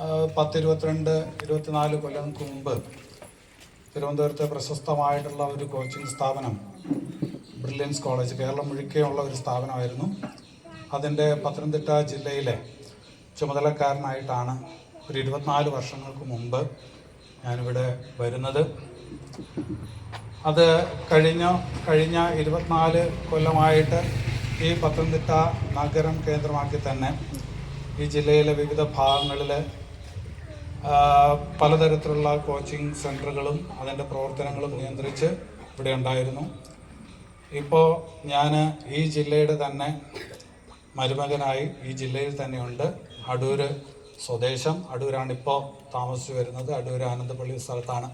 24 കൊല്ലങ്ങൾക്ക് മുമ്പ് തിരുവനന്തപുരത്തെ പ്രശസ്തമായിട്ടുള്ള ഒരു കോച്ചിങ് സ്ഥാപനം ബ്രില്യൻസ് കോളേജ് കേരളം മുഴുക്കെയുള്ള ഒരു സ്ഥാപനമായിരുന്നു. അതിൻ്റെ പത്തനംതിട്ട ജില്ലയിലെ ചുമതലക്കാരനായിട്ടാണ് ഒരു 24 വർഷങ്ങൾക്ക് മുമ്പ് ഞാനിവിടെ വരുന്നത്. അത് കഴിഞ്ഞ 24 കൊല്ലമായിട്ട് ഈ പത്തനംതിട്ട നഗരം കേന്ദ്രമാക്കി തന്നെ ഈ ജില്ലയിലെ വിവിധ ഭാഗങ്ങളിൽ പലതരത്തിലുള്ള കോച്ചിങ് സെൻറ്ററുകളും അതിൻ്റെ പ്രവർത്തനങ്ങളും നിയന്ത്രിച്ച് ഇവിടെ ഉണ്ടായിരുന്നു. ഇപ്പോൾ ഞാൻ ഈ ജില്ലയുടെ തന്നെ മരുമകനായി ഈ ജില്ലയിൽ തന്നെയുണ്ട്. അടൂർ സ്വദേശം, അടൂരാണിപ്പോൾ താമസിച്ചു വരുന്നത്. അടൂർ ആനന്ദപ്പള്ളി സ്ഥലത്താണ്.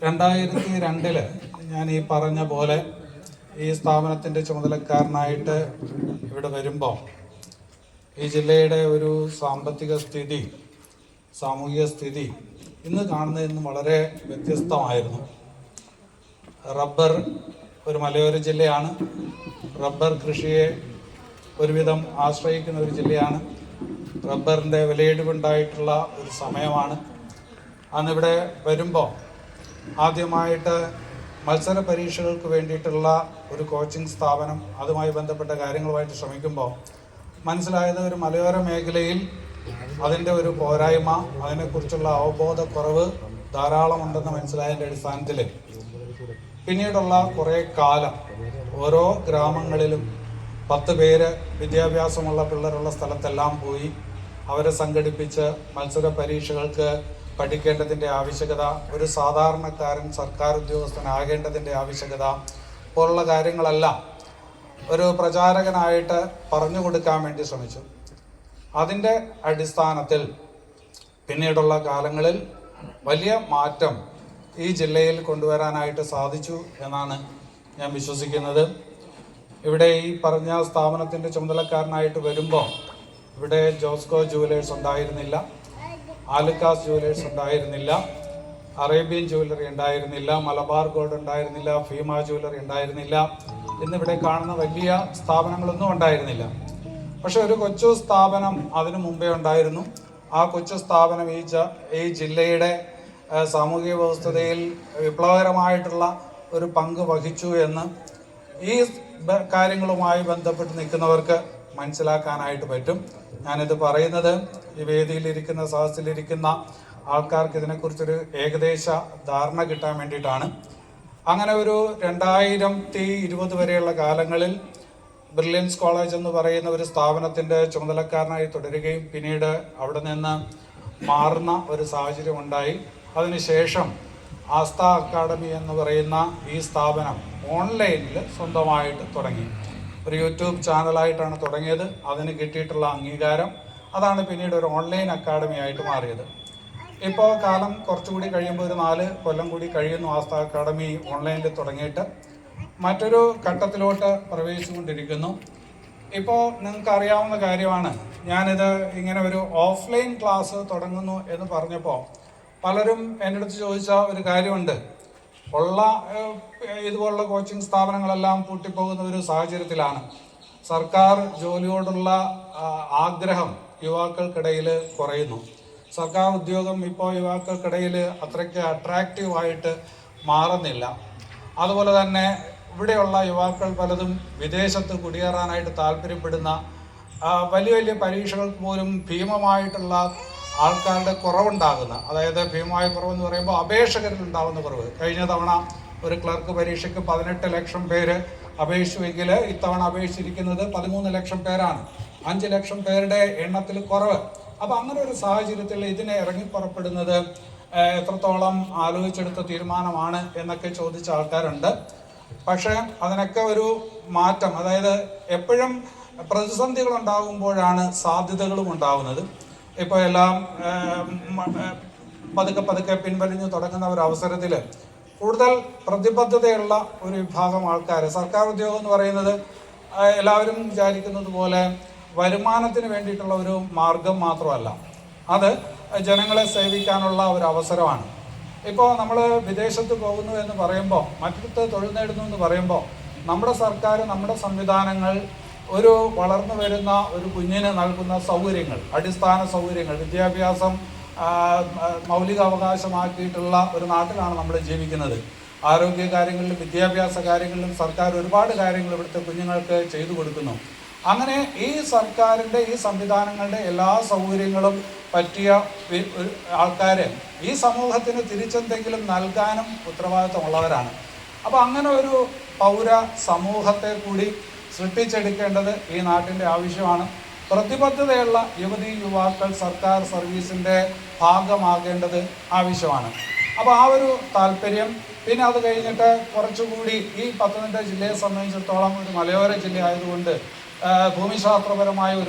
2002 ഞാൻ ഈ പറഞ്ഞ പോലെ ഈ സ്ഥാപനത്തിൻ്റെ ചുമതലക്കാരനായിട്ട് ഇവിടെ വരുമ്പോൾ ഈ ജില്ലയുടെ ഒരു സാമൂഹിക സ്ഥിതി ഇന്ന് കാണുന്നതിൽ നിന്നും വളരെ വ്യത്യസ്തമായിരുന്നു. റബ്ബർ ഒരു മലയോര ജില്ലയാണ്. റബ്ബർ കൃഷിയെ ഒരുവിധം ആശ്രയിക്കുന്ന ഒരു ജില്ലയാണ്. റബ്ബറിൻ്റെ വിലയിടിവുണ്ടായിട്ടുള്ള ഒരു സമയമാണ്. അന്നിവിടെ വരുമ്പോൾ ആദ്യമായിട്ട് മത്സര പരീക്ഷകൾക്ക് വേണ്ടിയിട്ടുള്ള ഒരു കോച്ചിങ് സ്ഥാപനം, അതുമായി ബന്ധപ്പെട്ട കാര്യങ്ങളുമായിട്ട് ശ്രമിക്കുമ്പോൾ മനസ്സിലായത് ഒരു മലയോര മേഖലയിൽ അതിൻ്റെ ഒരു പോരായ്മ, അതിനെക്കുറിച്ചുള്ള അവബോധക്കുറവ് ധാരാളമുണ്ടെന്ന് മനസ്സിലായതിൻ്റെ അടിസ്ഥാനത്തിൽ പിന്നീടുള്ള കുറേ കാലം ഓരോ ഗ്രാമങ്ങളിലും 10 പേര് വിദ്യാഭ്യാസമുള്ള പിള്ളേരുള്ള സ്ഥലത്തെല്ലാം പോയി അവരെ സംഘടിപ്പിച്ച് മത്സര പരീക്ഷകൾക്ക് പഠിക്കേണ്ടതിൻ്റെ ആവശ്യകത, ഒരു സാധാരണക്കാരൻ സർക്കാർ ഉദ്യോഗസ്ഥനാകേണ്ടതിൻ്റെ ആവശ്യകത പോലുള്ള കാര്യങ്ങളെല്ലാം ഒരു പ്രചാരകനായിട്ട് പറഞ്ഞു കൊടുക്കാൻ വേണ്ടി ശ്രമിച്ചു. അതിൻ്റെ അടിസ്ഥാനത്തിൽ പിന്നീടുള്ള കാലങ്ങളിൽ വലിയ മാറ്റം ഈ ജില്ലയിൽ കൊണ്ടുവരാനായിട്ട് സാധിച്ചു എന്നാണ് ഞാൻ വിശ്വസിക്കുന്നത്. ഇവിടെ ഈ പറഞ്ഞ സ്ഥാപനത്തിൻ്റെ ചുമതലക്കാരനായിട്ട് വരുമ്പോൾ ഇവിടെ ജോസ്കോ ജുവലേഴ്സ് ഉണ്ടായിരുന്നില്ല, ആലുക്കാസ് ജുവലേഴ്സ് ഉണ്ടായിരുന്നില്ല, അറേബ്യൻ ജ്വല്ലറി ഉണ്ടായിരുന്നില്ല, മലബാർ ഗോൾഡ് ഉണ്ടായിരുന്നില്ല, ഭീമ ജ്വല്ലറി ഉണ്ടായിരുന്നില്ല, എന്നിവിടെ കാണുന്ന വലിയ സ്ഥാപനങ്ങളൊന്നും ഉണ്ടായിരുന്നില്ല. പക്ഷെ ഒരു കൊച്ചു സ്ഥാപനം അതിനു മുമ്പേ ഉണ്ടായിരുന്നു. ആ കൊച്ചു സ്ഥാപനം ഈ ജില്ലയുടെ സാമൂഹിക വ്യവസ്ഥതയിൽ വിപ്ലവകരമായിട്ടുള്ള ഒരു പങ്ക് വഹിച്ചു എന്ന് ഈ കാര്യങ്ങളുമായി ബന്ധപ്പെട്ട് നിൽക്കുന്നവർക്ക് മനസ്സിലാക്കാനായിട്ട് പറ്റും. ഞാനിത് പറയുന്നത് ഈ വേദിയിലിരിക്കുന്ന സദസ്സിലിരിക്കുന്ന ആൾക്കാർക്ക് ഇതിനെക്കുറിച്ചൊരു ഏകദേശ ധാരണ കിട്ടാൻ വേണ്ടിയിട്ടാണ്. അങ്ങനെ ഒരു 2020 വരെയുള്ള കാലങ്ങളിൽ ബ്രില്യൻസ് കോളേജ് എന്ന് പറയുന്ന ഒരു സ്ഥാപനത്തിൻ്റെ ചുമതലക്കാരനായി തുടരുകയും പിന്നീട് അവിടെ നിന്ന് മാറുന്ന ഒരു സാഹചര്യം ഉണ്ടായി. അതിനുശേഷം ആസ്ഥ അക്കാഡമി എന്ന് പറയുന്ന ഈ സ്ഥാപനം ഓൺലൈനിൽ സ്വന്തമായിട്ട് തുടങ്ങി. ഒരു യൂട്യൂബ് ചാനലായിട്ടാണ് തുടങ്ങിയത്. അതിന് കിട്ടിയിട്ടുള്ള അംഗീകാരം അതാണ് പിന്നീട് ഒരു ഓൺലൈൻ അക്കാഡമി ആയിട്ട് മാറിയത്. ഇപ്പോൾ കാലം കുറച്ചുകൂടി കഴിയുമ്പോൾ ഒരു 4 കൊല്ലം കൂടി കഴിയുന്നു ആസ്ഥ അക്കാഡമി ഓൺലൈനിൽ തുടങ്ങിയിട്ട് മറ്റൊരു ഘട്ടത്തിലോട്ട് പ്രവേശിച്ചുകൊണ്ടിരിക്കുന്നു. ഇപ്പോൾ നിങ്ങൾക്ക് അറിയാവുന്ന കാര്യമാണ്, ഞാനിത് ഇങ്ങനെ ഒരു ഓഫ്ലൈൻ ക്ലാസ് തുടങ്ങുന്നു എന്ന് പറഞ്ഞപ്പോൾ പലരും എൻ്റെ അടുത്ത് ചോദിച്ച ഒരു കാര്യമുണ്ട്. ഇതുപോലുള്ള കോച്ചിങ് സ്ഥാപനങ്ങളെല്ലാം പൂട്ടിപ്പോകുന്ന ഒരു സാഹചര്യത്തിലാണ് സർക്കാർ ജോലിയോടുള്ള ആഗ്രഹം യുവാക്കൾക്കിടയിൽ കുറയുന്നു. സർക്കാർ ഉദ്യോഗം ഇപ്പോൾ യുവാക്കൾക്കിടയിൽ അത്രയ്ക്ക് അട്രാക്റ്റീവായിട്ട് മാറുന്നില്ല. അതുപോലെ തന്നെ ഇവിടെയുള്ള യുവാക്കൾ പലതും വിദേശത്ത് കുടിയേറാനായിട്ട് താല്പര്യപ്പെടുന്ന, വലിയ വലിയ പരീക്ഷകൾക്ക് പോലും ഭീമമായിട്ടുള്ള ആൾക്കാരുടെ കുറവുണ്ടാകുന്ന, അതായത് ഭീമമായ കുറവെന്ന് പറയുമ്പോൾ അപേക്ഷകരിൽ ഉണ്ടാകുന്ന കുറവ്. കഴിഞ്ഞ തവണ ഒരു ക്ലർക്ക് പരീക്ഷയ്ക്ക് 18 ലക്ഷം പേര് അപേക്ഷിച്ചുവെങ്കിൽ ഇത്തവണ അപേക്ഷിച്ചിരിക്കുന്നത് 13 ലക്ഷം പേരാണ്. 5 ലക്ഷം പേരുടെ എണ്ണത്തിൽ കുറവ്. അപ്പോൾ അങ്ങനെ ഒരു സാഹചര്യത്തിൽ ഇതിനെ ഇറങ്ങിപ്പുറപ്പെടുന്നത് എത്രത്തോളം ആലോചിച്ചെടുത്ത തീരുമാനമാണ് എന്നൊക്കെ ചോദിച്ച ആൾക്കാരുണ്ട്. പക്ഷേ അതിനൊക്കെ ഒരു മാറ്റം, അതായത് എപ്പോഴും പ്രതിസന്ധികൾ ഉണ്ടാകുമ്പോഴാണ് സാധ്യതകളും ഉണ്ടാകുന്നത്. ഇപ്പോൾ എല്ലാം പതുക്കെ പിൻവലിഞ്ഞു തുടങ്ങുന്ന ഒരു അവസരത്തിൽ കൂടുതൽ പ്രതിബദ്ധതയുള്ള ഒരു വിഭാഗം ആൾക്കാർ, സർക്കാർ ഉദ്യോഗം എന്ന് പറയുന്നത് എല്ലാവരും വിചാരിക്കുന്നത് പോലെ വരുമാനത്തിന് വേണ്ടിയിട്ടുള്ള ഒരു മാർഗം മാത്രമല്ല, അത് ജനങ്ങളെ സേവിക്കാനുള്ള ഒരു അവസരമാണ്. ഇപ്പോൾ നമ്മൾ വിദേശത്ത് പോകുന്നു എന്ന് പറയുമ്പോൾ, മറ്റിടത്ത് തൊഴിൽ നേടുന്നു എന്ന് പറയുമ്പോൾ നമ്മുടെ സർക്കാർ, നമ്മുടെ സംവിധാനങ്ങൾ ഒരു വളർന്നു വരുന്ന ഒരു കുഞ്ഞിന് നൽകുന്ന സൗകര്യങ്ങൾ, അടിസ്ഥാന സൗകര്യങ്ങൾ, വിദ്യാഭ്യാസം മൗലിക അവകാശമാക്കിയിട്ടുള്ള ഒരു നാട്ടിലാണ് നമ്മൾ ജീവിക്കുന്നത്. ആരോഗ്യ കാര്യങ്ങളിലും വിദ്യാഭ്യാസ കാര്യങ്ങളിലും സർക്കാർ ഒരുപാട് കാര്യങ്ങൾ ഇവിടുത്തെ കുഞ്ഞുങ്ങൾക്ക് ചെയ്തു കൊടുക്കുന്നു. അങ്ങനെ ഈ സർക്കാരിൻ്റെ ഈ സംവിധാനങ്ങളുടെ എല്ലാ സൗകര്യങ്ങളും പറ്റിയ ആൾക്കാർ ഈ സമൂഹത്തിന് തിരിച്ചെന്തെങ്കിലും നൽകാനും ഉത്തരവാദിത്തമുള്ളവരാണ്. അപ്പോൾ അങ്ങനെ ഒരു പൗര സമൂഹത്തെ കൂടി സൃഷ്ടിച്ചെടുക്കേണ്ടത് ഈ നാട്ടിൻ്റെ ആവശ്യമാണ്. പ്രതിബദ്ധതയുള്ള യുവതീ യുവാക്കൾ സർക്കാർ സർവീസിൻ്റെ ഭാഗമാകേണ്ടത് ആവശ്യമാണ്. അപ്പോൾ ആ ഒരു താല്പര്യം. പിന്നെ അത് കഴിഞ്ഞിട്ട് കുറച്ചുകൂടി ഈ പത്തനംതിട്ട ജില്ലയെ സംബന്ധിച്ചിടത്തോളം ഒരു മലയോര ജില്ല ആയതുകൊണ്ട് ഭൂമിശാസ്ത്രപരമായ ഒരു